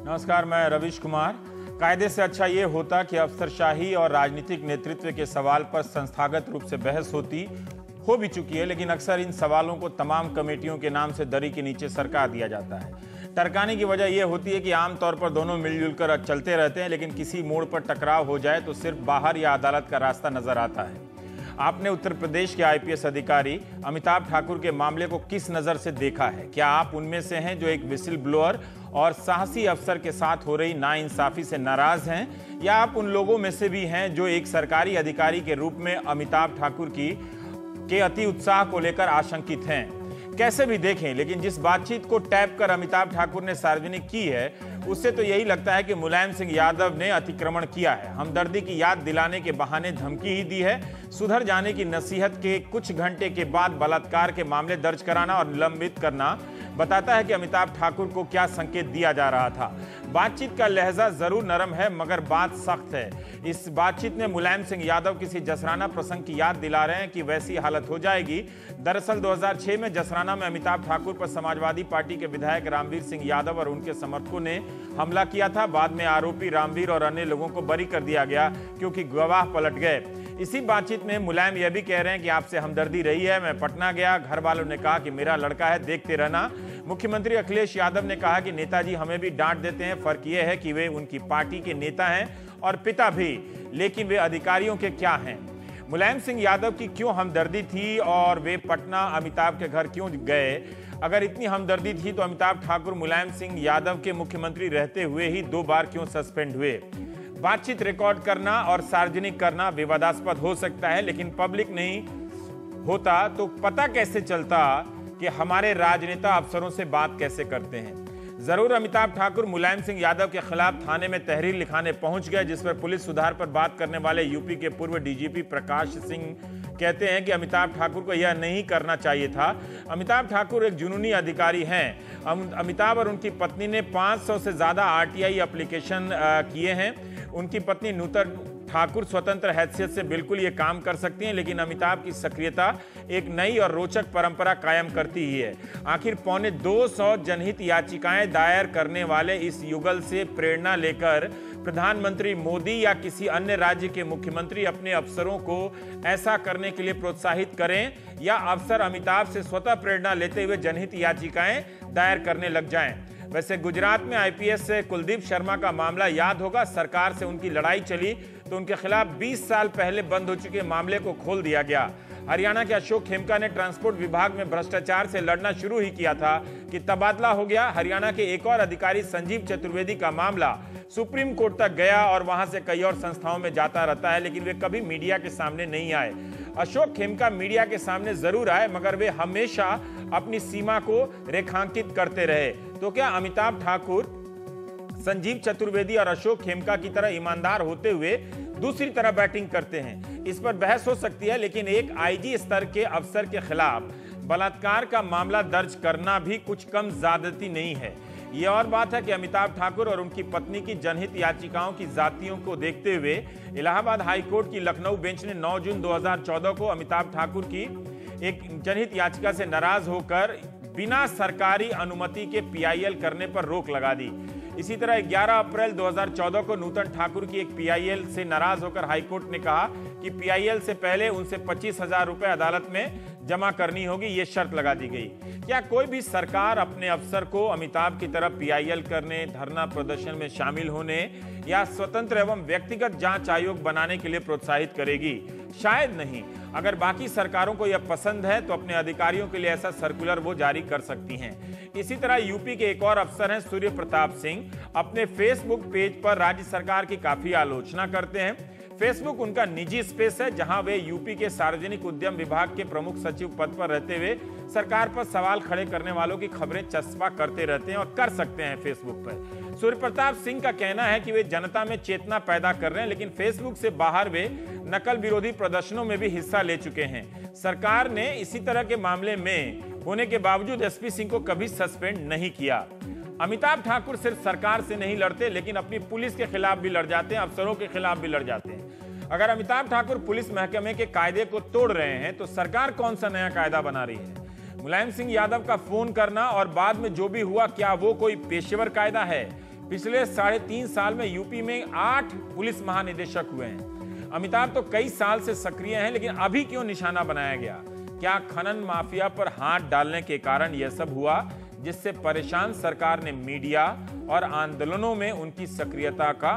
नमस्कार, मैं रविश कुमार। कायदे से अच्छा ये होता कि अफसरशाही और राजनीतिक नेतृत्व के सवाल पर संस्थागत रूप से बहस हो भी चुकी है, लेकिन अक्सर इन सवालों को तमाम कमेटियों के नाम से दरी के नीचे सरका दिया जाता है। टरकाने की वजह यह होती है कि आमतौर पर दोनों मिलजुल कर चलते रहते हैं, लेकिन किसी मोड़ पर टकराव हो जाए तो सिर्फ बाहर या अदालत का रास्ता नजर आता है। आपने उत्तर प्रदेश के आईपीएस अधिकारी अमिताभ ठाकुर के मामले को किस नज़र से देखा है? क्या आप उनमें से हैं जो एक विसिल ब्लोअर और साहसी अफसर के साथ हो रही नाइंसाफी से नाराज हैं, या आप उन लोगों में से भी हैं जो एक सरकारी अधिकारी के रूप में अमिताभ ठाकुर के अति उत्साह को लेकर आशंकित हैं? कैसे भी देखें, लेकिन जिस बातचीत को टैप कर अमिताभ ठाकुर ने सार्वजनिक की है, उससे तो यही लगता है कि मुलायम सिंह यादव ने अतिक्रमण किया है। हमदर्दी की याद दिलाने के बहाने धमकी ही दी है। सुधर जाने की नसीहत के कुछ घंटे के बाद बलात्कार के मामले दर्ज कराना और निलंबित करना बताता है कि अमिताभ ठाकुर को क्या संकेत दिया जा रहा था। बातचीत का लहजा जरूर नरम है, मगर बात सख्त है। इस बातचीत में मुलायम सिंह यादव किसी जसराना प्रसंग की याद दिला रहे हैं कि वैसी हालत हो जाएगी। दरअसल 2006 में जसराना में अमिताभ ठाकुर पर समाजवादी पार्टी के विधायक रामवीर सिंह यादव और उनके समर्थकों ने हमला किया था। बाद में आरोपी रामवीर और अन्य लोगों को बरी कर दिया गया क्योंकि गवाह पलट गए। इसी बातचीत में मुलायम यह भी कह रहे हैं कि आपसे हमदर्दी रही है, मैं पटना गया, घर वालों ने कहा कि मेरा लड़का है, देखते रहना। मुख्यमंत्री अखिलेश यादव ने कहा कि नेताजी हमें भी डांट देते हैं, फर्क यह है कि वे उनकी पार्टी के नेता हैं और पिता भी, लेकिन वे अधिकारियों के क्या हैं? मुलायम सिंह यादव की क्यों हमदर्दी थी और वे पटना अमिताभ के घर क्यों गए? अगर इतनी हमदर्दी थी तो अमिताभ ठाकुर मुलायम सिंह यादव के मुख्यमंत्री रहते हुए ही 2 बार क्यों सस्पेंड हुए? बातचीत रिकॉर्ड करना और सार्वजनिक करना विवादास्पद हो सकता है, लेकिन पब्लिक नहीं होता तो पता कैसे चलता कि हमारे राजनेता अफसरों से बात कैसे करते हैं? जरूर अमिताभ ठाकुर मुलायम सिंह यादव के खिलाफ थाने में तहरीर लिखाने पहुंच गए, जिस पर पुलिस सुधार पर बात करने वाले यूपी के पूर्व डीजीपी प्रकाश सिंह कहते हैं कि अमिताभ ठाकुर को यह नहीं करना चाहिए था। अमिताभ ठाकुर एक जुनूनी अधिकारी हैं। अमिताभ और उनकी पत्नी ने 500 से ज्यादा आरटीआई एप्लीकेशन किए हैं। उनकी पत्नी नूतन ठाकुर स्वतंत्र हैसियत से बिल्कुल ये काम कर सकती हैं, लेकिन अमिताभ की सक्रियता एक नई और रोचक परंपरा कायम करती ही है। आखिर 250 जनहित याचिकाएं दायर करने वाले इस युगल से प्रेरणा लेकर प्रधानमंत्री मोदी या किसी अन्य राज्य के मुख्यमंत्री अपने अफसरों को ऐसा करने के लिए प्रोत्साहित करें, या अफसर अमिताभ से स्वतः प्रेरणा लेते हुए जनहित याचिकाएं दायर करने लग जाएं? वैसे गुजरात में आईपीएस से कुलदीप शर्मा का मामला याद होगा। सरकार से उनकी लड़ाई चली तो उनके खिलाफ 20 साल पहले बंद हो चुके मामले को खोल दिया गया। हरियाणा के अशोक खेमका ने ट्रांसपोर्ट विभाग में भ्रष्टाचार से लड़ना शुरू ही किया था कि तबादला हो गया। हरियाणा के एक और अधिकारी संजीव चतुर्वेदी का मामला सुप्रीम कोर्ट तक गया और वहां से कई और संस्थाओं में जाता रहता है, लेकिन वे कभी मीडिया के सामने नहीं आए। अशोक खेमका मीडिया के सामने जरूर आए, मगर वे हमेशा अपनी सीमा को रेखांकित करते रहे। तो क्या अमिताभ ठाकुर संजीव चतुर्वेदी और अशोक खेमका की तरह ईमानदार होते हुए दूसरी तरह बैटिंग करते हैं? इस पर बहस हो सकती है, लेकिन एक आईजी स्तर के अफसर के खिलाफ बलात्कार का मामला दर्ज करना भी कुछ कम ज्यादती नहीं है। यह और बात है कि अमिताभ ठाकुर और उनकी पत्नी की जनहित याचिकाओं की जातियों को देखते हुए इलाहाबाद हाईकोर्ट की लखनऊ बेंच ने 9 जून 2014 को अमिताभ ठाकुर की एक जनहित याचिका से नाराज होकर बिना सरकारी अनुमति के पीआईएल करने पर रोक लगा दी। इसी तरह 11 अप्रैल 2014 को नूतन ठाकुर की एक पीआईएल से नाराज होकर हाईकोर्ट ने कहा कि पीआईएल से पहले उनसे 25,000 रुपए अदालत में जमा करनी होगी, ये शर्त लगा दी गई। क्या कोई भी सरकार अपने अफसर को अमिताभ की तरफ पीआईएल करने, धरना प्रदर्शन में शामिल होने या स्वतंत्र एवं व्यक्तिगत जांच आयोग बनाने के लिए प्रोत्साहित करेगी? शायद नहीं। अगर बाकी सरकारों को यह पसंद है तो अपने अधिकारियों के लिए ऐसा सर्कुलर वो जारी कर सकती हैं। इसी तरह यूपी के एक और अफसर हैं सूर्य प्रताप सिंह। अपने फेसबुक पेज पर राज्य सरकार की काफी आलोचना करते हैं। फेसबुक उनका निजी स्पेस है, जहां वे यूपी के सार्वजनिक उद्यम विभाग के प्रमुख सचिव पद पर रहते हुए सरकार पर सवाल खड़े करने वालों की खबरें चस्पा करते रहते हैं और कर सकते हैं फेसबुक पर। सूर्य प्रताप सिंह का कहना है कि वे जनता में चेतना पैदा कर रहे हैं, लेकिन फेसबुक से बाहर वे नकल विरोधी प्रदर्शनों में भी हिस्सा ले चुके हैं। सरकार ने इसी तरह के मामले में होने के बावजूद एसपी सिंह को कभी सस्पेंड नहीं किया। अमिताभ ठाकुर सिर्फ सरकार से नहीं लड़ते, लेकिन अपनी पुलिस के खिलाफ भी लड़ जाते हैं, अफसरों के खिलाफ भी लड़ जाते हैं। अगर अमिताभ ठाकुर पुलिस महकमे के कायदे को तोड़ रहे हैं तो सरकार कौन सा नया कायदा बना रही है? मुलायम सिंह यादव का फोन करना और बाद में जो भी हुआ, क्या वो कोई पेशेवर कायदा है? पिछले 3.5 साल में यूपी में 8 पुलिस महानिदेशक हुए हैं। अमिताभ तो कई साल से सक्रिय हैं, लेकिन अभी क्यों निशाना बनाया गया? क्या खनन माफिया पर हाथ डालने के कारण यह सब हुआ, जिससे परेशान सरकार ने मीडिया और आंदोलनों में उनकी सक्रियता का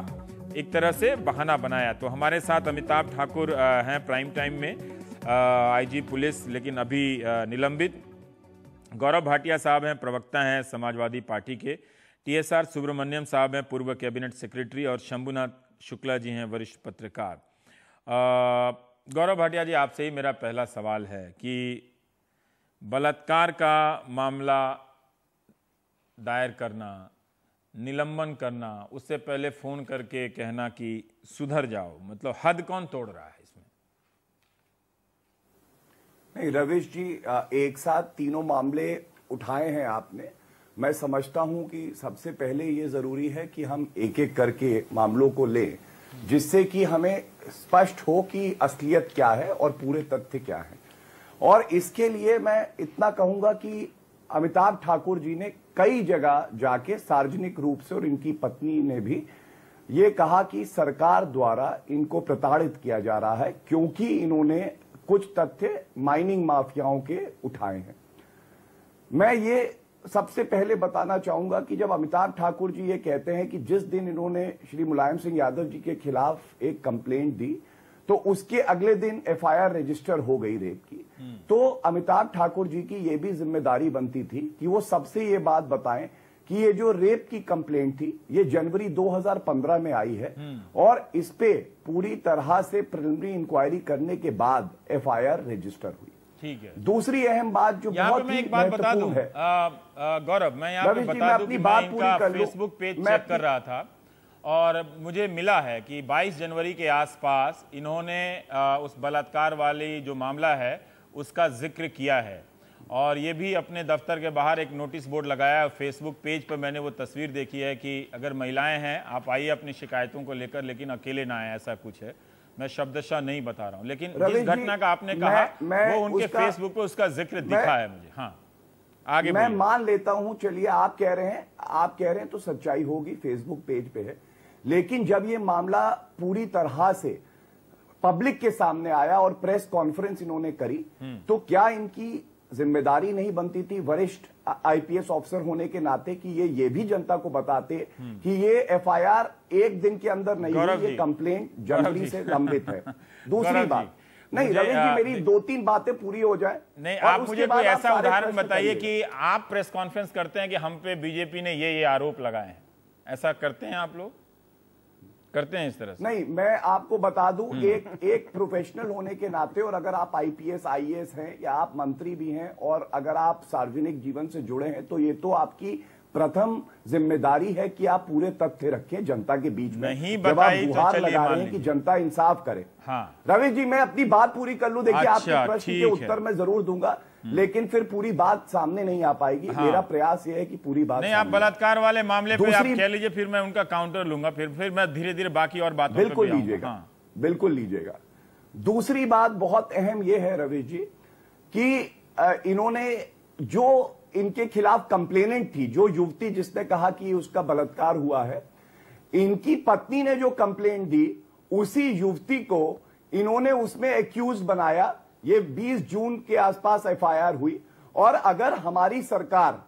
एक तरह से बहाना बनाया? तो हमारे साथ अमिताभ ठाकुर हैं प्राइम टाइम में, आईजी पुलिस, लेकिन अभी निलंबित। गौरव भाटिया साहब हैं, प्रवक्ता हैं समाजवादी पार्टी के। टीएसआर सुब्रमण्यम साहब हैं, पूर्व कैबिनेट सेक्रेटरी। और शंभुनाथ शुक्ला जी हैं, वरिष्ठ पत्रकार। गौरव भाटिया जी, आपसे ही मेरा पहला सवाल है कि बलात्कार का मामला दायर करना, निलंबन करना, उससे पहले फोन करके कहना कि सुधर जाओ, मतलब हद कौन तोड़ रहा है इसमें? नहीं रविश जी, एक साथ तीनों मामले उठाए हैं आपने। मैं समझता हूं कि सबसे पहले ये जरूरी है कि हम एक एक करके मामलों को लें, जिससे कि हमें स्पष्ट हो कि असलियत क्या है और पूरे तथ्य क्या है। और इसके लिए मैं इतना कहूंगा कि अमिताभ ठाकुर जी ने कई जगह जाके सार्वजनिक रूप से, और इनकी पत्नी ने भी ये कहा कि सरकार द्वारा इनको प्रताड़ित किया जा रहा है, क्योंकि इन्होंने कुछ तथ्य माइनिंग माफियाओं के उठाए हैं। मैं ये सबसे पहले बताना चाहूंगा कि जब अमिताभ ठाकुर जी ये कहते हैं कि जिस दिन इन्होंने श्री मुलायम सिंह यादव जी के खिलाफ एक कंप्लेंट दी, तो उसके अगले दिन एफआईआर रजिस्टर हो गई रेप की, तो अमिताभ ठाकुर जी की ये भी जिम्मेदारी बनती थी कि वो सबसे ये बात बताएं कि ये जो रेप की कंप्लेंट थी, ये जनवरी 2015 में आई है, और इस पे पूरी तरह से प्रिलिमिनरी इंक्वायरी करने के बाद एफआईआर रजिस्टर हुई। ठीक है। दूसरी अहम बात जो बहुत ही महत्वपूर्ण है, गौरव, मैं यहाँ पे बता दूं कि मैं इनका फेसबुक पेज चेक कर रहा था और मुझे मिला है कि 22 जनवरी के आसपास इन्होंने उस बलात्कार वाली जो मामला है उसका जिक्र किया है, और ये भी अपने दफ्तर के बाहर एक नोटिस बोर्ड लगाया है। फेसबुक पेज पर मैंने वो तस्वीर देखी है कि अगर महिलाएं हैं आप आइए अपनी शिकायतों को लेकर, लेकिन अकेले ना आए, ऐसा कुछ है। मैं शब्दशः नहीं बता रहा हूं, लेकिन जिस घटना का आपने कहा वो उनके फेसबुक पे उसका जिक्र दिखा है मुझे। हाँ, आगे मैं मान लेता हूं, चलिए आप कह रहे हैं तो सच्चाई होगी, फेसबुक पेज पे है। लेकिन जब ये मामला पूरी तरह से पब्लिक के सामने आया और प्रेस कॉन्फ्रेंस इन्होंने करी, तो क्या इनकी जिम्मेदारी नहीं बनती थी वरिष्ठ आईपीएस ऑफिसर होने के नाते कि ये भी जनता को बताते कि ये एफआईआर एक दिन के अंदर नहीं हुई, ये कंप्लेंट जनवरी से लंबित है। दूसरी बात, नहीं रवि जी, मेरी 2-3 बातें पूरी हो जाए। नहीं, आप मुझे कोई ऐसा उदाहरण बताइए कि आप प्रेस कॉन्फ्रेंस करते हैं कि हम पे बीजेपी ने ये आरोप लगाए हैं, ऐसा करते हैं आप लोग? करते हैं इस तरह से? नहीं, मैं आपको बता दूं, एक प्रोफेशनल होने के नाते, और अगर आप आईपीएस आईएएस हैं या आप मंत्री भी हैं और अगर आप सार्वजनिक जीवन से जुड़े हैं, तो ये तो आपकी प्रथम जिम्मेदारी है कि आप पूरे तथ्य रखें जनता के बीच में। नहीं जब आप बताई गुहार तो लगा रहे हैं कि जनता इंसाफ करे। हाँ। रवि जी, मैं अपनी बात पूरी कर लूं। देखिए, आपके प्रश्न के उत्तर मैं जरूर दूंगा, लेकिन फिर पूरी बात सामने नहीं आ पाएगी। हाँ। मेरा प्रयास यह है कि पूरी बात नहीं, आप बलात्कार वाले मामले पे आप कह लीजिए, फिर मैं उनका काउंटर लूंगा, फिर मैं धीरे धीरे बाकी और बातों बिल्कुल लीजिएगा। हाँ। बिल्कुल लीजिएगा। दूसरी बात बहुत अहम यह है रवि जी कि इन्होंने जो इनके खिलाफ कंप्लेनेंट थी, जो युवती जिसने कहा कि उसका बलात्कार हुआ है, इनकी पत्नी ने जो कंप्लेंट दी, उसी युवती को इन्होंने उसमें एक्यूज बनाया। ये 20 जून के आसपास एफआईआर हुई, और अगर हमारी सरकार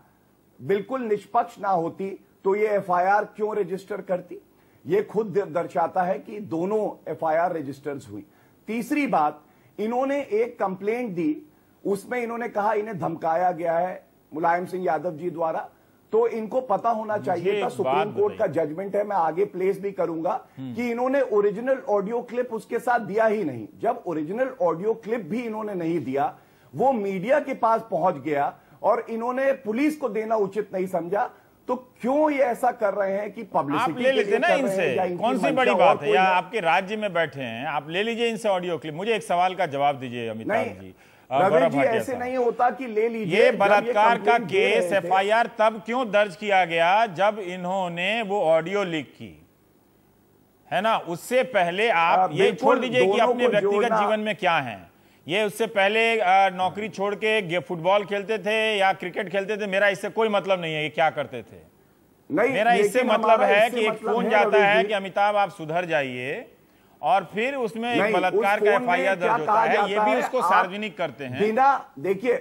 बिल्कुल निष्पक्ष ना होती तो ये एफआईआर क्यों रजिस्टर करती? ये खुद दर्शाता है कि दोनों एफआईआर रजिस्टर्स हुई। तीसरी बात, इन्होंने एक कंप्लेंट दी, उसमें इन्होंने कहा इन्हें धमकाया गया है मुलायम सिंह यादव जी द्वारा, तो इनको पता होना चाहिए था, सुप्रीम कोर्ट का जजमेंट है, मैं आगे प्लेस भी करूंगा, कि इन्होंने ओरिजिनल ऑडियो क्लिप उसके साथ दिया ही नहीं। जब ओरिजिनल ऑडियो क्लिप भी इन्होंने नहीं दिया, वो मीडिया के पास पहुंच गया और इन्होंने पुलिस को देना उचित नहीं समझा, तो क्यों ये ऐसा कर रहे हैं कि पब्लिसिटी आप ले लीजिए ना इनसे, कौन सी बड़ी बात है? या आपके राज्य में बैठे हैं, आप ले लीजिए इनसे ऑडियो क्लिप। मुझे एक सवाल का जवाब दीजिए अमिताभ जी। रवि जी, ऐसे नहीं होता कि ले लीजिए। ये बलात्कार का केस एफआईआर तब क्यों दर्ज किया गया जब इन्होंने वो ऑडियो लीक की, है ना? उससे पहले आप ये छोड़ दीजिए कि अपने व्यक्तिगत जीवन में क्या हैं। ये उससे पहले नौकरी छोड़ के फुटबॉल खेलते थे या क्रिकेट खेलते थे, मेरा इससे कोई मतलब नहीं है ये क्या करते थे। नहीं, मेरा इससे लेकिन मतलब हमारा है इससे कि एक मतलब फोन है, जाता रवि है जी, कि अमिताभ आप सुधर जाइए, और फिर उसमें एक नहीं, बलात्कार उस का फोन में एफआईआर क्या दर्ज होता कहा है, ये जाता भी है, उसको आप सार्वजनिक करते हैं। बिना देखिए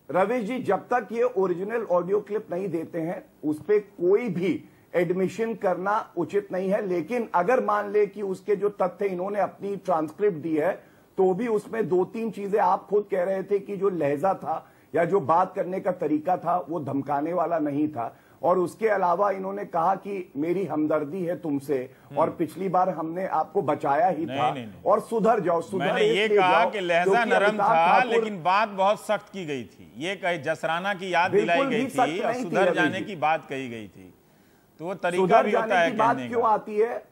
रवि जी, जब तक ये ओरिजिनल ऑडियो क्लिप नहीं देते हैं उस पे कोई भी एडमिशन करना उचित नहीं है। लेकिन अगर मान ले कि उसके जो तथ्य इन्होंने अपनी ट्रांसक्रिप्ट दी है, तो भी उसमें 2-3 चीजें आप खुद कह रहे थे कि जो लहजा था या जो बात करने का तरीका था वो धमकाने वाला नहीं था। और उसके अलावा इन्होंने कहा कि मेरी हमदर्दी है तुमसे, और पिछली बार हमने आपको बचाया ही था, नहीं। और सुधर जाओ, सुधर मैंने ये इसलिए कहा जाओ कि लहजा क्योंकि नरम अमिताभ था, ठाकुर लेकिन बात बहुत सख्त की गई थी। ये कही जसराना की याद बिल्कुल दिलाई गई भी सख्त थी और नहीं थी, सुधर रवि जाने जी। की बात कही गई थी। तो वो तरीका सुधर भी होता जाने है की बात कहने क्यों का। आती है?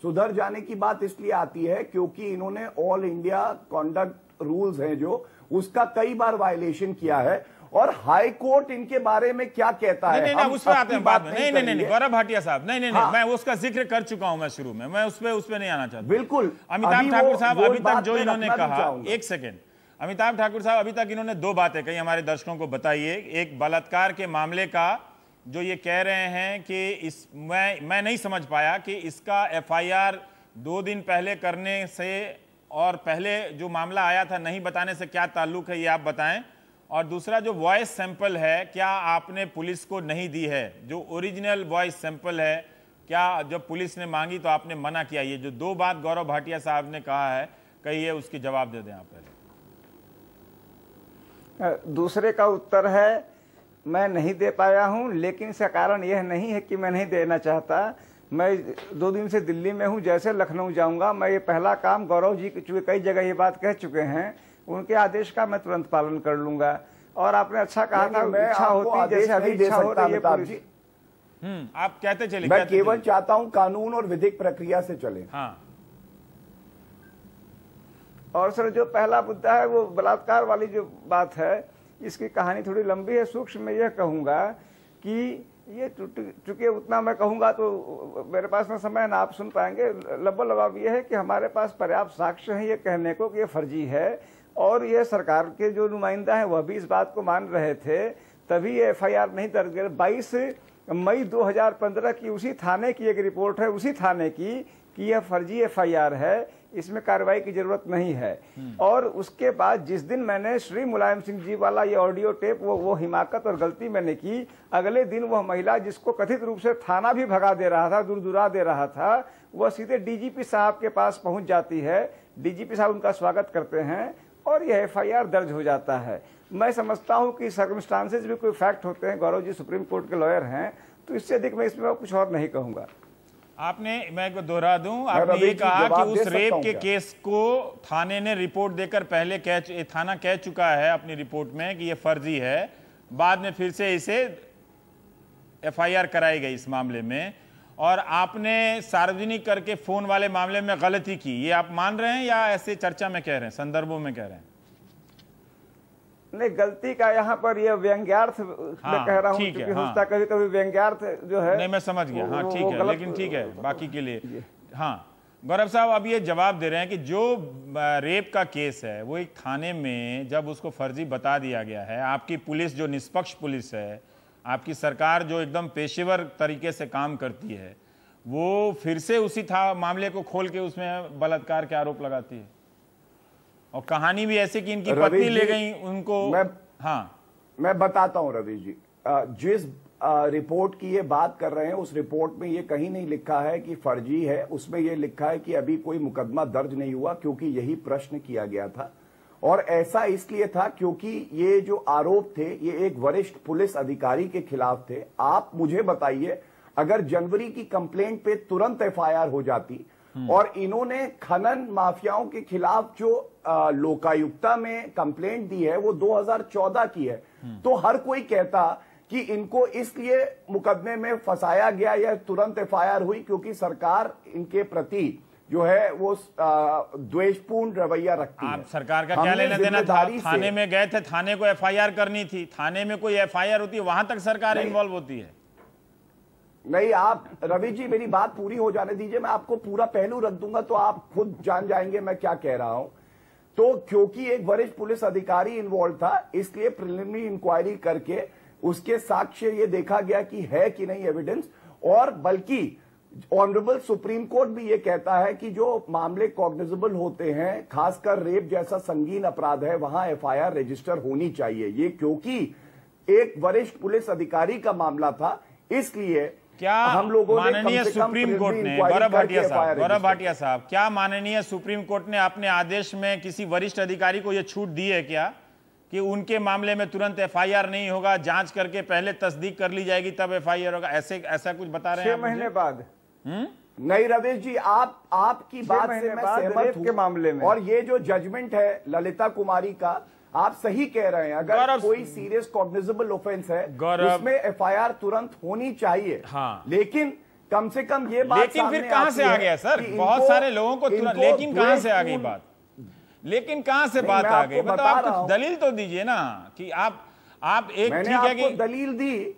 सुधर जाने की बात इसलिए आती है क्योंकि इन्होंने ऑल इंडिया कॉन्डक्ट रूल्स हैं जो, उसका कई बार वायलेशन किया है, और हाई कोर्ट इनके बारे में क्या कहता है नहीं, हम उस पर आते हैं बाद में। नहीं, करेंगे। गौरव भाटिया साहब, नहीं, हाँ। मैं उसका जिक्र कर चुका हूं, मैं शुरू में, मैं उस पे नहीं आना चाहता। बिल्कुल। अमिताभ ठाकुर साहब अभी तक जो इन्होंने कहा, चाहूंगा। एक सेकेंड, अमिताभ ठाकुर साहब अभी तक इन्होंने 2 बातें कही, हमारे दर्शकों को बताइए। एक बलात्कार के मामले का जो ये कह रहे हैं कि मैं नहीं समझ पाया कि इसका एफआईआर 2 दिन पहले करने से और पहले जो मामला आया था नहीं बताने से क्या ताल्लुक है, ये आप बताएं। और दूसरा, जो वॉइस सैंपल है, क्या आपने पुलिस को नहीं दी है? जो ओरिजिनल वॉइस सैंपल है, क्या जब पुलिस ने मांगी तो आपने मना किया? ये जो 2 बात गौरव भाटिया साहब ने कहा है, कहिए, उसकी जवाब दे दें आप पहले। दूसरे का उत्तर है मैं नहीं दे पाया हूं, लेकिन इसका कारण यह नहीं है कि मैं नहीं देना चाहता। मैं 2 दिन से दिल्ली में हूं, जैसे लखनऊ जाऊंगा मैं ये पहला काम, गौरव जी चूंकि कई जगह ये बात कह चुके हैं, उनके आदेश का मैं तुरंत पालन कर लूंगा। और आपने अच्छा कहा था, इच्छा होती जैसे अभी इच्छा हो रही है पुलिस। आप कहते चले। मैं केवल चाहता हूं कानून और विधिक प्रक्रिया से चले। हाँ। और सर, जो पहला मुद्दा है वो बलात्कार वाली जो बात है, इसकी कहानी थोड़ी लंबी है। सूक्ष्म में यह कहूंगा कि ये चूंकि उतना मैं कहूंगा तो मेरे पास ना समय ना आप सुन पाएंगे। लबाब यह है कि हमारे पास पर्याप्त साक्ष्य है ये कहने को कि ये फर्जी है, और ये सरकार के जो नुमाइंदा हैं वह भी इस बात को मान रहे थे, तभी ये एफआईआर नहीं दर्ज किया। 22 मई 2015 की उसी थाने की एक रिपोर्ट है, उसी थाने की, कि यह फर्जी एफआईआर है, इसमें कार्रवाई की जरूरत नहीं है। और उसके बाद जिस दिन मैंने श्री मुलायम सिंह जी वाला ये ऑडियो टेप, वो हिमाकत और गलती मैंने की, अगले दिन वह महिला जिसको कथित रूप से थाना भी भगा दे रहा था, दूर दे रहा था, वह सीधे डीजीपी साहब के पास पहुंच जाती है। डीजीपी साहब उनका स्वागत करते हैं और यह एफआईआर दर्ज हो जाता है। मैं समझता हूं कि सर्कमस्टांसेस भी कोई फैक्ट होते हैं। गौरव जी सुप्रीम कोर्ट के लॉयर हैं, तो इससे अधिक मैं इसमें कुछ और नहीं कहूंगा। आपने, मैं को दोहरा दूं, आपने ये कहा कि उस रेप के केस को थाने ने रिपोर्ट देकर पहले थाना कह चुका है अपनी रिपोर्ट में कि ये फर्जी है, बाद में फिर से इसे एफआईआर कराई गई इस मामले में, और आपने सार्वजनिक करके फोन वाले मामले में गलती की, ये आप मान रहे हैं या ऐसे चर्चा में कह रहे हैं, संदर्भों में कह रहे हैं? नहीं, गलती का यहाँ पर ये व्यंग्यार्थ मैं कह रहा हूँ, क्योंकि होता कभी कभी व्यंग्यार्थ जो है। नहीं, मैं समझ गया। हाँ, ठीक है, लेकिन ठीक है बाकी के लिए। हाँ, गौरव साहब अब ये जवाब दे रहे हैं कि जो रेप का केस है वो एक थाने में जब उसको फर्जी बता दिया गया है, आपकी पुलिस जो निष्पक्ष पुलिस है, आपकी सरकार जो एकदम पेशेवर तरीके से काम करती है, वो फिर से उसी मामले को खोल के उसमें बलात्कार के आरोप लगाती है। और कहानी भी ऐसे कि इनकी पत्नी ले गई उनको। मैं बताता हूं रवि जी, जिस रिपोर्ट की ये बात कर रहे हैं उस रिपोर्ट में ये कहीं नहीं लिखा है कि फर्जी है। उसमें ये लिखा है कि अभी कोई मुकदमा दर्ज नहीं हुआ, क्योंकि यही प्रश्न किया गया था। और ऐसा इसलिए था क्योंकि ये जो आरोप थे ये एक वरिष्ठ पुलिस अधिकारी के खिलाफ थे। आप मुझे बताइए, अगर जनवरी की कंप्लेंट पे तुरंत एफआईआर हो जाती और इन्होंने खनन माफियाओं के खिलाफ जो लोकायुक्ता में कंप्लेंट दी है वो 2014 की है, तो हर कोई कहता कि इनको इसलिए मुकदमे में फंसाया गया या तुरंत एफआईआर हुई क्योंकि सरकार इनके प्रति जो है वो द्वेषपूर्ण रवैया रखती है। आप सरकार का क्या लेना देना था? थाने में गए थे, थाने को एफआईआर करनी थी, थाने में कोई एफआईआर होती है वहां तक सरकार इन्वॉल्व होती है। नहीं, आप रवि जी मेरी बात पूरी हो जाने दीजिए, मैं आपको पूरा पहलू रख दूंगा तो आप खुद जान जाएंगे मैं क्या कह रहा हूं। तो क्योंकि एक वरिष्ठ पुलिस अधिकारी इन्वॉल्व था, इसलिए प्रिलिमिनरी इंक्वायरी करके उसके साक्ष्य ये देखा गया कि है कि नहीं एविडेंस। और बल्कि ऑनरेबल सुप्रीम कोर्ट भी ये कहता है कि जो मामले कॉग्निजेबल होते हैं, खासकर रेप जैसा संगीन अपराध है, वहां एफआईआर रजिस्टर होनी चाहिए। ये क्योंकि एक वरिष्ठ पुलिस अधिकारी का मामला था, इसलिए क्या हम लोगों ने माननीय सुप्रीम कोर्ट ने, गौरव भाटिया साहब, क्या माननीय सुप्रीम कोर्ट ने अपने आदेश में किसी वरिष्ठ अधिकारी को यह छूट दी है क्या कि उनके मामले में तुरंत एफआईआर नहीं होगा, जांच करके पहले तस्दीक कर ली जाएगी तब एफआईआर होगा? ऐसा कुछ बता रहे हैं 6 महीने बाद? नहीं रवेश जी, आपकी बात से मैं सहमत हूं के मामले में। और ये जो जजमेंट है ललिता कुमारी का, आप सही कह रहे हैं। अगर कोई सीरियस कॉग्निजेबल ऑफेंस है उसमें एफआईआर तुरंत होनी चाहिए। हाँ। लेकिन कम से कम ये बात, लेकिन फिर कहां से आ गया सर? बहुत सारे लोगों को तुरंत, लेकिन कहां से आ गई बात? लेकिन कहां से बात आ गई? मतलब आप कुछ दलील तो दीजिए ना कि आप एक, मैंने ठीक है कि आपको दलील दी,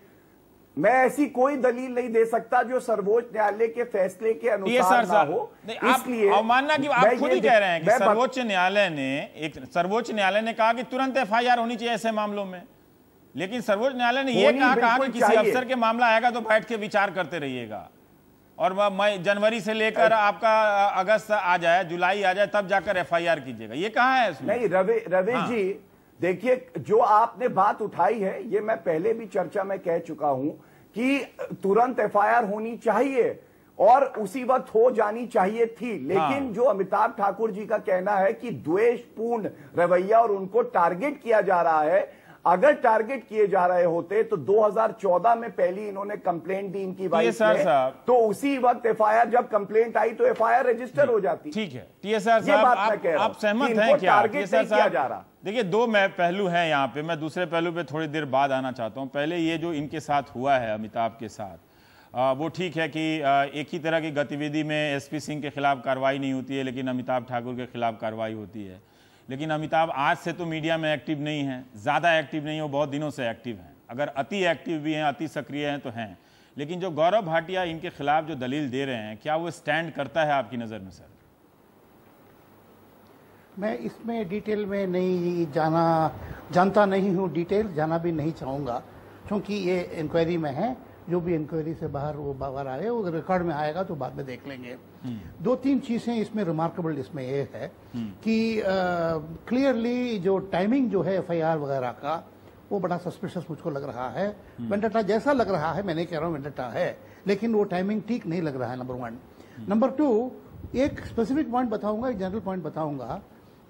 मैं ऐसी कोई दलील नहीं दे सकता जो सर्वोच्च न्यायालय के फैसले के अनुसार ना हो। इसलिए अवमानना की आप खुद ही कह रहे हैं कि सर्वोच्च न्यायालय ने कहा कि तुरंत एफआईआर होनी चाहिए ऐसे मामलों में, लेकिन सर्वोच्च न्यायालय ने यह कहा कि किसी अफसर के मामला आएगा तो बैठ के विचार करते रहिएगा, और मई जनवरी से लेकर आपका अगस्त आ जाए, जुलाई आ जाए, तब जाकर एफआईआर कीजिएगा। ये कहाँ है इसमें? नहीं रवेश जी, देखिए जो आपने बात उठाई है, ये मैं पहले भी चर्चा में कह चुका हूं कि तुरंत एफआईआर होनी चाहिए और उसी वक्त हो जानी चाहिए थी। लेकिन जो अमिताभ ठाकुर जी का कहना है कि द्वेषपूर्ण रवैया और उनको टारगेट किया जा रहा है, अगर टारगेट किए जा रहे होते तो 2014 में पहली इन्होंने कंप्लेंट दी इनकी वाइफ ने, तो उसी वक्त एफआईआर, जब कंप्लेंट आई तो एफआईआर रजिस्टर हो जाती। ठीक है टीएसआर साहब, आप सहमत हैं क्या? टीएसआर साहब, देखिए दो पहलू हैं यहाँ पे, मैं दूसरे पहलू पे थोड़ी देर बाद आना चाहता हूँ। पहले ये जो इनके साथ हुआ है, अमिताभ के साथ, वो ठीक है कि एक ही तरह की गतिविधि में एसपी सिंह के खिलाफ कार्रवाई नहीं होती है, लेकिन अमिताभ ठाकुर के खिलाफ कार्रवाई होती है। लेकिन अमिताभ आज से तो मीडिया में एक्टिव नहीं है, ज़्यादा एक्टिव नहीं है, वो बहुत दिनों से एक्टिव हैं। अगर अति एक्टिव भी हैं, अति सक्रिय हैं तो हैं। लेकिन जो गौरव भाटिया इनके खिलाफ जो दलील दे रहे हैं, क्या वो स्टैंड करता है आपकी नज़र में सर? मैं इसमें डिटेल में नहीं जानता नहीं हूँ, डिटेल जाना भी नहीं चाहूँगा, क्योंकि ये इंक्वायरी में है। जो भी इंक्वायरी से बाहर आए वो रिकॉर्ड में आएगा तो बाद में देख लेंगे। 2-3 चीजें इसमें रिमार्केबल इसमें ये है कि क्लियरली जो टाइमिंग जो है एफआईआर वगैरह का, वो बड़ा सस्पिशियस मुझको लग रहा है। वेंडटा जैसा लग रहा है, मैं नहीं कह रहा हूँ वेंडटा है, लेकिन वो टाइमिंग ठीक नहीं लग रहा है, नंबर 1। नंबर 2, एक स्पेसिफिक पॉइंट बताऊंगा, एक जनरल पॉइंट बताऊंगा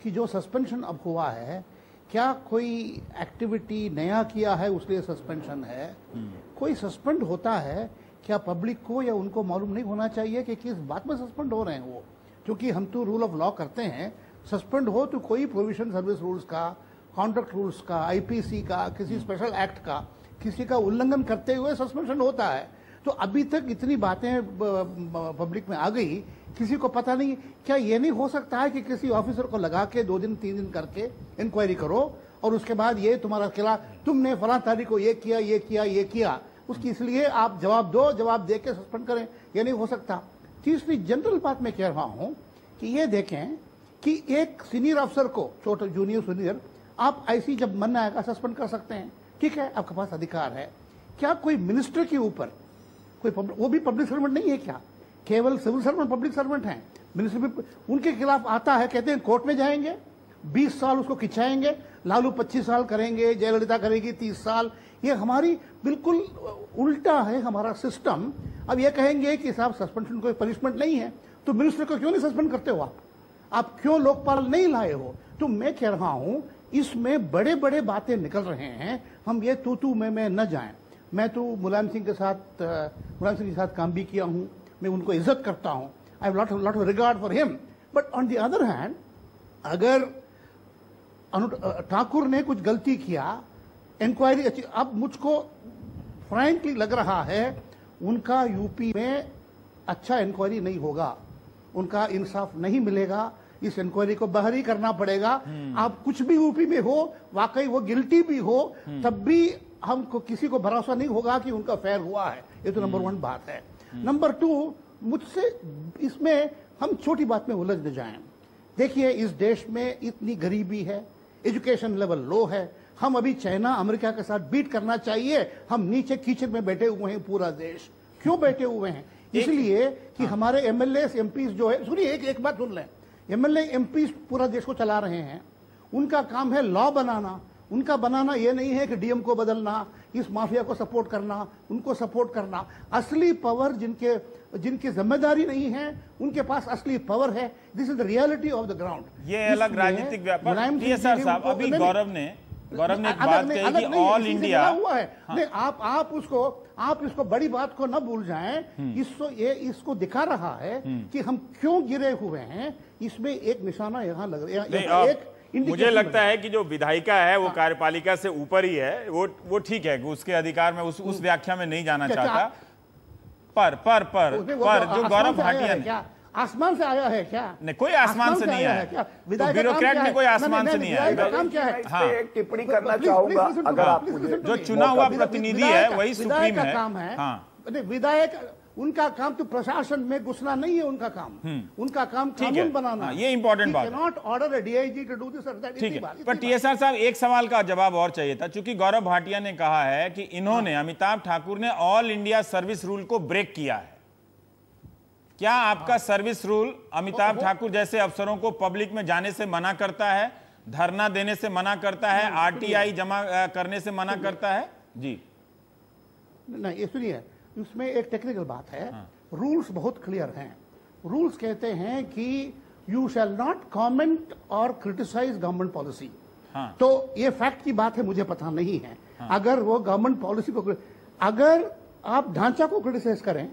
कि जो सस्पेंशन अब हुआ है, क्या कोई एक्टिविटी नया किया है उसलिए सस्पेंशन है? कोई सस्पेंड होता है, क्या पब्लिक को या उनको मालूम नहीं होना चाहिए कि किस बात में सस्पेंड हो रहे हैं वो? क्योंकि हम तो रूल ऑफ लॉ करते हैं, सस्पेंड हो तो कोई प्रोविजन सर्विस रूल्स का, कॉन्ट्रैक्ट रूल्स का, आईपीसी का, किसी स्पेशल एक्ट का, किसी का उल्लंघन करते हुए सस्पेंशन होता है। तो अभी तक इतनी बातें पब्लिक में आ गई, किसी को पता नहीं। क्या ये नहीं हो सकता है कि किसी ऑफिसर को लगा के 2 दिन 3 दिन करके इंक्वायरी करो और उसके बाद ये तुम्हारा खिलाफ, तुमने फलां तारीख को ये किया, ये किया, ये किया, उसकी इसलिए आप जवाब दो, जवाब दे के सस्पेंड करें? ये नहीं हो सकता। तीसरी जनरल बात मैं कह रहा हूं कि ये देखें कि एक सीनियर अफसर को, छोटे जूनियर सीनियर, आप ऐसी जब मन आएगा सस्पेंड कर सकते हैं, ठीक है, आपके पास अधिकार है। क्या कोई मिनिस्टर के ऊपर कोई वो भी पब्लिक सर्वेंट नहीं है क्या? केवल सिविल सर्वेंट पब्लिक सर्वेंट हैं, मिनिस्टर भी उनके खिलाफ आता है, कहते हैं कोर्ट में जाएंगे, 20 साल उसको खिंचाएंगे, लालू 25 साल करेंगे, जयललिता करेगी 30 साल। ये हमारी बिल्कुल उल्टा है हमारा सिस्टम। अब ये कहेंगे कि साहब सस्पेंशन कोई पनिशमेंट नहीं है, तो मिनिस्टर को क्यों नहीं सस्पेंड करते हो आप क्यों लोकपाल नहीं लाए हो? तो मैं कह रहा हूं इसमें बड़े बड़े बातें निकल रहे हैं, हम ये तू में न जाएं। मैं तो मुलायम सिंह के साथ काम भी किया हूं, मैं उनको इज्जत करता हूं, I have lot of regard for him. But on the other hand, अगर ठाकुर ने कुछ गलती किया, इंक्वायरी अच्छी, अब मुझको फ्रैंकली लग रहा है उनका यूपी में अच्छा इंक्वायरी नहीं होगा, उनका इंसाफ नहीं मिलेगा, इस इंक्वायरी को बाहर ही करना पड़ेगा। आप कुछ भी यूपी में हो, वाकई वो गिल्टी भी हो, तब भी हमको किसी को भरोसा नहीं होगा कि उनका फेयर हुआ है। ये तो नंबर 1 बात है। नंबर 2, मुझसे इसमें हम छोटी बात में उलझ न जाएं। देखिए, इस देश में इतनी गरीबी है, एजुकेशन लेवल लो है, हम अभी चाइना अमेरिका के साथ बीट करना चाहिए, हम नीचे कीचड़ में बैठे हुए हैं पूरा देश। क्यों बैठे हुए हैं? इसलिए कि हमारे एमएलए एमपीज जो है, सुनिए एक बात सुन लें, एमएलए एमपीज पूरा देश को चला रहे हैं, उनका काम है लॉ बनाना। उनका बनाना यह नहीं है कि डीएम को बदलना, इस माफिया को सपोर्ट करना, उनको सपोर्ट करना। असली पावर जिनकी जिम्मेदारी नहीं है, उनके पास असली पावर है। This is the reality of the ground. ये अलग राजनीतिक व्यापार। टीएसआर साहब, अभी गौरव ने एक बात कही कि ऑल इंडिया हुआ है। नहीं, आप इसको बड़ी बात को न भूल जाएं। इसको दिखा रहा है कि हम क्यों गिरे हुए हैं। इसमें एक निशाना यहाँ लग रहा है। मुझे लगता है कि जो विधायिका है वो कार्यपालिका से ऊपर ही है, वो ठीक है, उसके अधिकार में उस व्याख्या में नहीं जाना चाहता। पर जो गौरव भाटिया ने आसमान से आया है क्या? नहीं, कोई आसमान से नहीं आया है। ब्यूरोक्रेट में कोई आसमान से नहीं आया। काम क्या है? हाँ, एक टिप्पणी करना चाहूंगा। अगर आप जो चुना हुआ प्रतिनिधि है वही सुप्रीम है। काम है। हाँ, विधायक उनका काम तो प्रशासन में घुसना नहीं है। उनका काम कानून बनाना। ये इंपॉर्टेंट बात है। Not order a DIG to do this. ठीक है, पर टीएसआर साहब एक सवाल का जवाब और चाहिए था, क्योंकि गौरव भाटिया ने कहा है कि इन्होंने, अमिताभ ठाकुर ने ऑल इंडिया सर्विस रूल को ब्रेक किया है। क्या आपका सर्विस रूल अमिताभ ठाकुर जैसे अफसरों को पब्लिक में जाने से मना करता है, धरना देने से मना करता है, आरटीआई जमा करने से मना करता है? जी नहीं, ये सुनिए, उसमें एक टेक्निकल बात है। रूल्स बहुत क्लियर हैं। रूल्स कहते हैं कि यू शैल नॉट कमेंट और क्रिटिसाइज गवर्नमेंट पॉलिसी। तो ये फैक्ट की बात है, मुझे पता नहीं है। अगर वो गवर्नमेंट पॉलिसी को, अगर आप ढांचा को क्रिटिसाइज करें,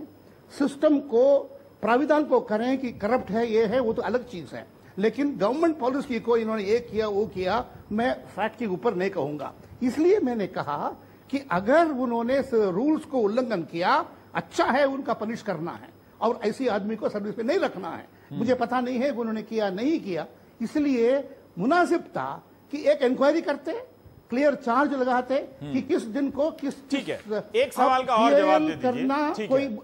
सिस्टम को, प्राविधान को करें कि करप्ट है, ये है, वो तो अलग चीज है। लेकिन गवर्नमेंट पॉलिसी को इन्होंने ये किया वो किया, मैं फैक्ट के ऊपर नहीं कहूंगा। इसलिए मैंने कहा कि अगर उन्होंने रूल्स को उल्लंघन किया, अच्छा है, उनका पनिश करना है और ऐसी आदमी को सर्विस पे नहीं रखना है। मुझे पता नहीं है कि उन्होंने किया नहीं किया। इसलिए मुनासिब था कि एक इंक्वायरी करते, क्लियर चार्ज लगाते कि किस दिन को किस। ठीक है, एक सवाल का और जवाब दे दीजिए। कोई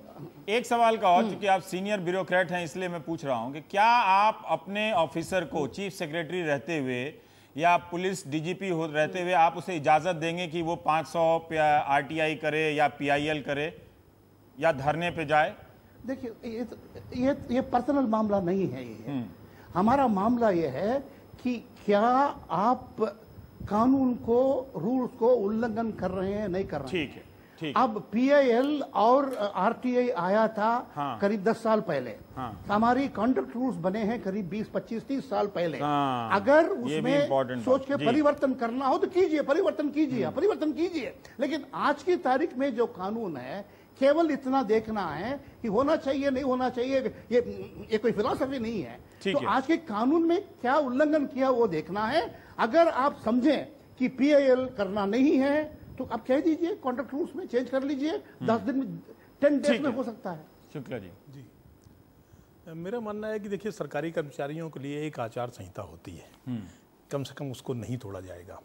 एक सवाल का और, क्योंकि आप सीनियर ब्यूरोक्रेट हैं इसलिए मैं पूछ रहा हूं कि क्या आप अपने ऑफिसर को चीफ सेक्रेटरी रहते हुए या पुलिस डीजीपी हो रहते हुए आप उसे इजाजत देंगे कि वो 500 आरटीआई करे या पीआईएल करे या धरने पे जाए? देखिए, ये पर्सनल मामला नहीं है। ये हमारा मामला ये है कि क्या आप कानून को, रूल्स को उल्लंघन कर रहे हैं, नहीं कर रहे हैं। ठीक है, ठीक। अब पीआईएल और आरटीआई आया था करीब 10 साल पहले। हमारी कॉन्ट्रैक्ट रूल्स बने हैं करीब 20, 25, 30 साल पहले। अगर उसमें सोच के परिवर्तन करना हो तो कीजिए, परिवर्तन कीजिए। लेकिन आज की तारीख में जो कानून है, केवल इतना देखना है कि होना चाहिए, नहीं होना चाहिए, ये कोई फिलॉसफी नहीं है। तो आज के कानून में क्या उल्लंघन किया वो देखना है। अगर आप समझें कि पीआईएल करना नहीं है तो आप कह दीजिए, कॉन्ट्रैक्ट रूल्स में चेंज कर लीजिए, 10 दिन में, 10 डेज में हो सकता है। शुक्ला जी। मेरा मानना है कि देखिए, सरकारी कर्मचारियों के लिए एक आचार संहिता होती है, कम से कम उसको नहीं तोड़ा जाएगा।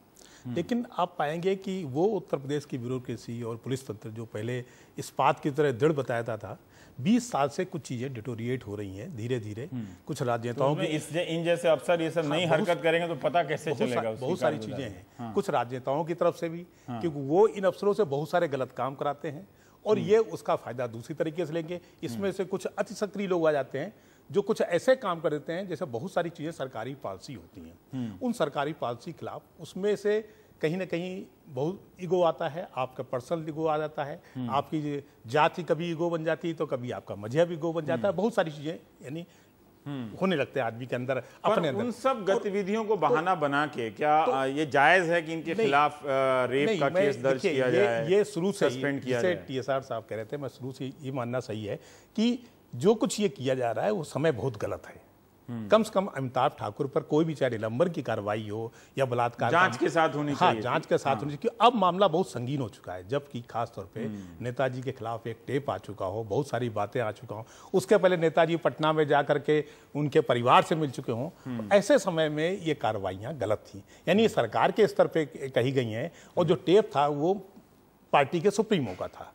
लेकिन आप पाएंगे कि वो उत्तर प्रदेश की ब्यूरोक्रेसी और पुलिस तंत्र जो पहले इस्पात की तरह दृढ़ बताया था, 20 साल से कुछ चीजें डिटोरिएट हो रही हैं धीरे धीरे। कुछ राजनेताओं की इन जैसे अफसर ये सब नई हरकत करेंगे तो पता कैसे चलेगा? बहुत सारी चीजें हैं, कुछ राजनेताओं की तरफ से भी, क्योंकि वो इन अफसरों से बहुत सारे गलत काम कराते हैं और ये उसका फायदा दूसरी तरीके से लेंगे। इसमें से कुछ अति सक्रिय लोग आ जाते हैं जो कुछ ऐसे काम कर देते हैं, जैसे बहुत सारी चीजें सरकारी पॉलिसी होती हैं, उन सरकारी पॉलिसी के खिलाफ, उसमें से कहीं ना कहीं बहुत ईगो आता है, आपका पर्सनल ईगो आ जाता है, आपकी जाति कभी ईगो बन जाती है तो कभी आपका मजहब ईगो बन जाता है। बहुत सारी चीजें यानी होने लगते हैं आदमी के अंदर, अपने अंदर। उन सब गतिविधियों को बहाना बना के क्या ये जायज है कि इनके खिलाफ रेप का केस दर्ज किया जाए? ये शुरू से जैसे टीएसआर साहब कह रहे थे, मैं शुरू से ये मानना सही है कि जो कुछ ये किया जा रहा है वो समय बहुत गलत है। कम से कम अमिताभ ठाकुर पर कोई भी चाहे निलंबन की कार्रवाई हो या बलात्कार, जांच के साथ होनी चाहिए। जांच के साथ होनी चाहिए। अब मामला बहुत संगीन हो चुका है, जबकि खास तौर पे नेताजी के खिलाफ एक टेप आ चुका हो, बहुत सारी बातें आ चुका हो, उसके पहले नेताजी पटना में जाकर के उनके परिवार से मिल चुके हों, तो ऐसे समय में ये कार्रवाइयां गलत थी, यानी सरकार के स्तर पे कही गई हैं। और जो टेप था वो पार्टी के सुप्रीमो का था।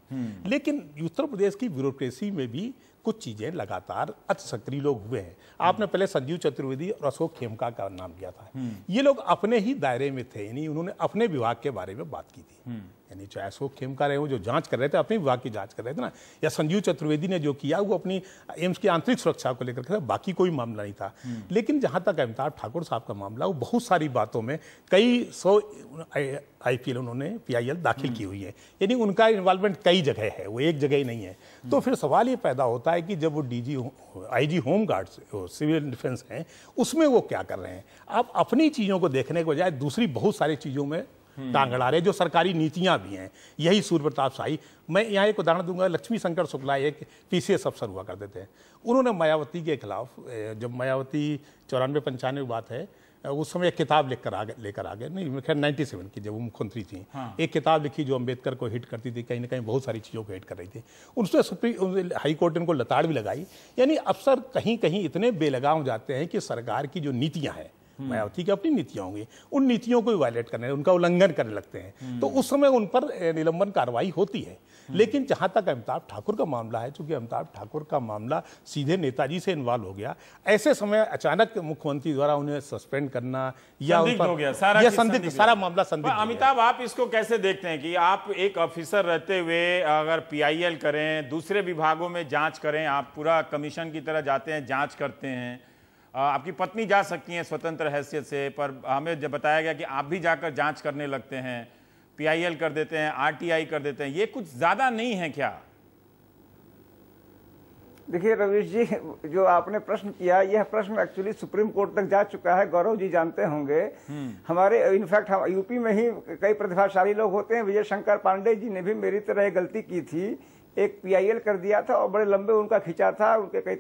लेकिन उत्तर प्रदेश की ब्यूरोक्रेसी में भी कुछ चीजें लगातार अति सक्रिय लोग हुए हैं। आपने पहले संजीव चतुर्वेदी और अशोक खेमका का नाम लिया था। ये लोग अपने ही दायरे में थे, यानी उन्होंने अपने विभाग के बारे में बात की थी। यानी चाहे अशोक खेमका रहे हो जो जांच कर रहे थे, अपने विभाग की जांच कर रहे थे ना, या संजीव चतुर्वेदी ने जो किया वो अपनी एम्स की आंतरिक सुरक्षा को लेकर के, बाकी कोई मामला नहीं था। लेकिन जहां तक अमिताभ ठाकुर साहब का मामला, वो बहुत सारी बातों में कई 100 IPL उन्होंने PIL दाखिल की हुई है, यानी उनका इन्वॉल्वमेंट कई जगह है, वो एक जगह ही नहीं है। तो फिर सवाल ये पैदा होता है कि जब वो IG home guards civil defence हैं, उसमें वो क्या कर रहे हैं? आप अपनी चीजों को देखने के बजाय दूसरी बहुत सारी चीजों में टांग अड़ा रहे, जो सरकारी नीतियां भी हैं। यही सूर्य प्रताप शाही, मैं यहाँ एक उदाहरण दूंगा। लक्ष्मी शंकर शुक्ला एक PCS अफसर हुआ करते थे, उन्होंने मायावती के खिलाफ, जब मायावती 94-95 बात है, उस समय एक किताब लेकर आ गए नहीं, खैर 97 की जब वो मुख्यमंत्री थी, एक किताब लिखी जो अंबेडकर को हिट करती थी, कहीं ना कहीं बहुत सारी चीज़ों को हिट कर रही थी। उसमें हाई कोर्ट ने उनको लताड़ भी लगाई। यानी अफसर कहीं कहीं इतने बेलगाम जाते हैं कि सरकार की जो नीतियां हैं, मायावती की अपनी नीतियां होंगी, उन नीतियों को वायलेट करने, उनका उल्लंघन करने लगते हैं, तो उस समय उन पर निलंबन कार्रवाई होती है। लेकिन जहां तक अमिताभ ठाकुर का मामला है, चूंकि अमिताभ ठाकुर का मामला सीधे नेताजी से इन्वॉल्व हो गया, ऐसे समय अचानक मुख्यमंत्री द्वारा उन्हें सस्पेंड करना या उन पर, हो गया सारा मामला संदिग्ध। अमिताभ, आप इसको कैसे देखते हैं कि आप एक ऑफिसर रहते हुए अगर PIL करें, दूसरे विभागों में जांच करें, आप पूरा कमीशन की तरह जाते हैं, जांच करते हैं, आपकी पत्नी जा सकती हैं स्वतंत्र हैसियत से, पर हमें जब बताया गया कि आप भी जाकर जांच करने लगते हैं, PIL कर देते हैं, RTI कर देते हैं, ये कुछ ज्यादा नहीं है क्या? देखिए रवीश जी, जो आपने प्रश्न किया, यह प्रश्न एक्चुअली सुप्रीम कोर्ट तक जा चुका है। गौरव जी जानते होंगे, हमारे इनफैक्ट हम यूपी में ही कई प्रतिभाशाली लोग होते हैं। विजय शंकर पांडे जी ने भी मेरी तरह एक गलती की थी, एक PIL कर दिया था और बड़े लंबे उनका खिंचा था, उनके कई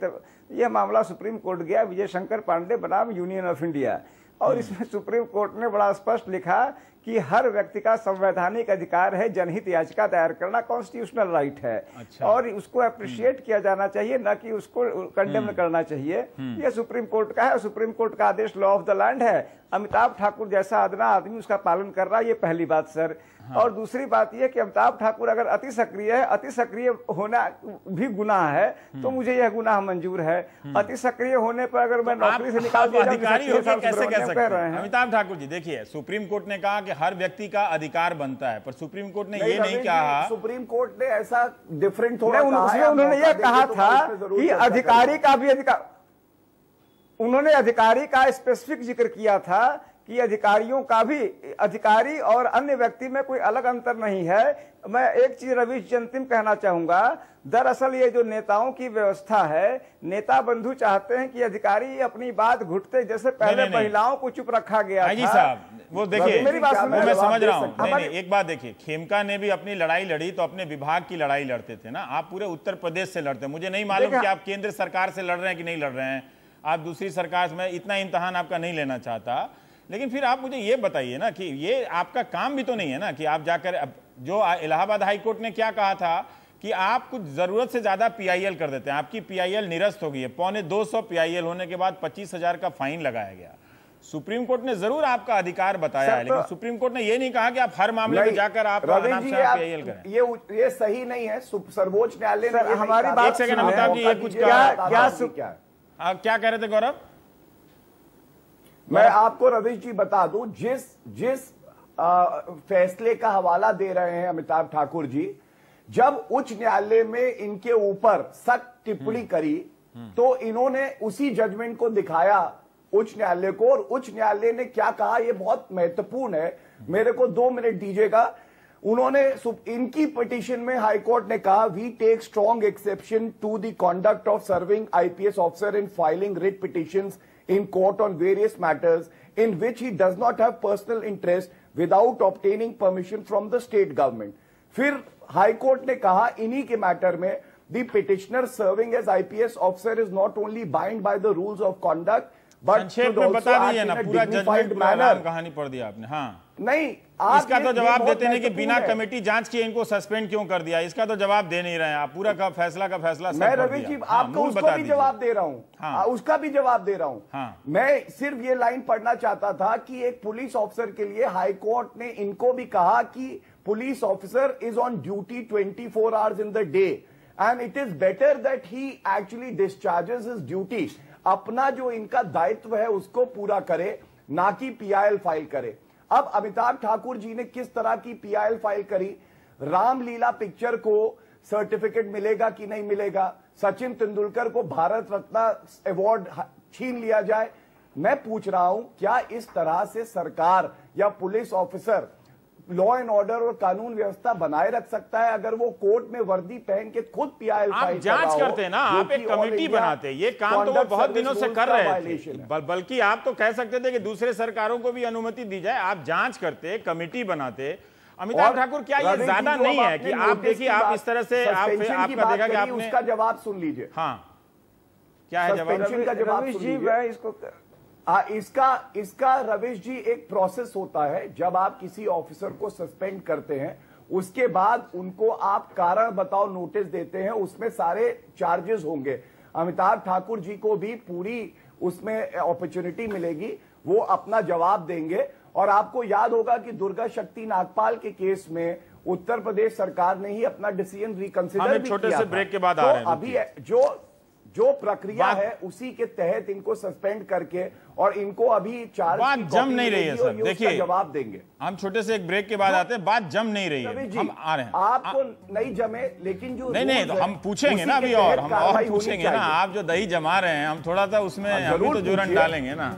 यह मामला सुप्रीम कोर्ट गया। विजय शंकर पांडे बनाम यूनियन ऑफ इंडिया, और इसमें सुप्रीम कोर्ट ने बड़ा स्पष्ट लिखा कि हर व्यक्ति का संवैधानिक अधिकार है जनहित याचिका दायर करना, कॉन्स्टिट्यूशनल राइट है। अच्छा। और उसको अप्रिशिएट किया जाना चाहिए, न कि उसको कंडेम करना चाहिए। ये सुप्रीम कोर्ट का है, सुप्रीम कोर्ट का आदेश लॉ ऑफ द लैंड है। अमिताभ ठाकुर जैसा अदना आदमी उसका पालन कर रहा है, ये पहली बात सर। हाँ। और दूसरी बात यह कि अमिताभ ठाकुर अगर अति सक्रिय है, अति सक्रिय होना भी गुनाह है, तो मुझे यह गुनाह मंजूर है। अति सक्रिय होने पर अगर मैं नौकरी से निकाल दिया अधिकारी होकर कैसे कह सकते हैं? अमिताभ ठाकुर जी देखिए, सुप्रीम कोर्ट ने कहा कि हर व्यक्ति का अधिकार बनता है, पर सुप्रीम कोर्ट ने ये नहीं कहा। सुप्रीम कोर्ट ने ऐसा डिफरेंट थोड़ा उन्होंने यह कहा था कि अधिकारी का भी अधिकार, उन्होंने अधिकारी का स्पेसिफिक जिक्र किया था कि अधिकारियों का भी, अधिकारी और अन्य व्यक्ति में कोई अलग अंतर नहीं है। मैं एक चीज रवीश जी अंतिम कहना चाहूंगा, दरअसल ये जो नेताओं की व्यवस्था है, नेता बंधु चाहते हैं कि अधिकारी अपनी बात घुटते, जैसे पहले महिलाओं को चुप रखा गया था। साहब वो देखिए, मेरी बात मैं समझ रहा हूँ। नहीं, एक बात देखिए, खेमका ने भी अपनी लड़ाई लड़ी तो अपने विभाग की लड़ाई लड़ते थे ना, आप पूरे उत्तर प्रदेश से लड़ते। मुझे नहीं मालूम कि आप केंद्र सरकार से लड़ रहे हैं कि नहीं लड़ रहे हैं, आप दूसरी सरकार में, इतना इम्तहान आपका नहीं लेना चाहता। लेकिन फिर आप मुझे ये बताइए ना कि ये आपका काम भी तो नहीं है ना कि आप जाकर, अब जो इलाहाबाद हाई कोर्ट ने क्या कहा था कि आप कुछ जरूरत से ज्यादा PIL कर देते हैं, आपकी PIL निरस्त हो गई है, 225 PIL होने के बाद 25,000 का फाइन लगाया गया। सुप्रीम कोर्ट ने जरूर आपका अधिकार बताया है, लेकिन सुप्रीम कोर्ट ने ये नहीं कहा कि आप हर मामले में जाकर आप PIL करें। ये सही नहीं है। सर्वोच्च न्यायालय ने हमारी बात, एक सेकंड अमिताभ जी, ये कुछ क्या कह रहे थे गौरव? मैं आपको रवीश जी बता दूं, जिस फैसले का हवाला दे रहे हैं अमिताभ ठाकुर जी, जब उच्च न्यायालय में इनके ऊपर सख्त टिप्पणी करी तो इन्होंने उसी जजमेंट को दिखाया उच्च न्यायालय को, और उच्च न्यायालय ने क्या कहा ये बहुत महत्वपूर्ण है। मेरे को 2 मिनट दीजिएगा। उन्होंने इनकी पिटीशन में हाईकोर्ट ने कहा, we take strong exception to the conduct of serving IPS officer in filing writ petitions in court on various matters in which he does not have personal interest without obtaining permission from the state government. फिर high court ने कहा इन्हीं के matter में, the petitioner serving as IPS officer is not only bound by the rules of conduct but should also act in a dignified manner. कहानी पढ़ दिया आपने। हाँ नहीं, इसका तो जवाब देते नहीं कि बिना कमेटी जांच किए इनको सस्पेंड क्यों कर दिया, इसका तो जवाब दे नहीं रहे हैं आप। पूरा का फैसला मैं रवि जी आपको उसका भी जवाब दे रहा हूँ। हाँ। उसका भी जवाब दे रहा हूँ। हाँ। मैं सिर्फ ये लाइन पढ़ना चाहता था कि एक पुलिस ऑफिसर के लिए हाई कोर्ट ने इनको भी कहा कि police officer is on duty 24 hours in the day, and it is better that he actually discharges his duty. अपना जो इनका दायित्व है उसको पूरा करे, ना कि PIL फाइल करे। अब अमिताभ ठाकुर जी ने किस तरह की PIL फाइल करी, रामलीला पिक्चर को सर्टिफिकेट मिलेगा कि नहीं मिलेगा, सचिन तेंदुलकर को भारत रत्न अवार्ड छीन लिया जाए। मैं पूछ रहा हूं, क्या इस तरह से सरकार या police officer law and order और कानून व्यवस्था बनाए रख सकता है अगर वो कोर्ट में वर्दी पहन के खुद PIL आप जांच करते हैं ना, आप एक कमेटी बनाते हैं, ये काम तो वो बहुत दिनों से कर रहे थे। बल्कि आप तो कह सकते थे कि दूसरे सरकारों को भी अनुमति दी जाए। आप जांच करते, कमेटी बनाते। अमिताभ ठाकुर, क्या ये ज्यादा नहीं है कि आप देखिए, आप इस तरह से आपका देखा कि आपने उसका जवाब सुन लीजिए। हाँ, क्या है जवाब? सस्पेंशन का जवाब सुन लीजिए। इसको इसका रविश जी एक प्रोसेस होता है। जब आप किसी ऑफिसर को सस्पेंड करते हैं, उसके बाद उनको आप कारण बताओ नोटिस देते हैं, उसमें सारे चार्जेस होंगे। अमिताभ ठाकुर जी को भी पूरी उसमें अपॉर्चुनिटी मिलेगी, वो अपना जवाब देंगे। और आपको याद होगा कि दुर्गा शक्ति नागपाल के केस में उत्तर प्रदेश सरकार ने ही अपना डिसीजन रिकंसिडर भी किया। छोटे से ब्रेक के बाद आ रहे हैं। अभी जो प्रक्रिया है उसी के तहत इनको सस्पेंड करके और इनको अभी चार्ज बात जम नहीं रही है सर। देखिए, जवाब देंगे। हम छोटे से एक ब्रेक के बाद आते हैं, बात जम नहीं रही है, हम आ रहे हैं। आपको नहीं जमे, लेकिन जो नहीं तो हम पूछेंगे ना अभी, और हम और पूछेंगे ना। आप जो दही जमा रहे हैं, हम थोड़ा सा उसमें हम भी तो जोरन डालेंगे ना।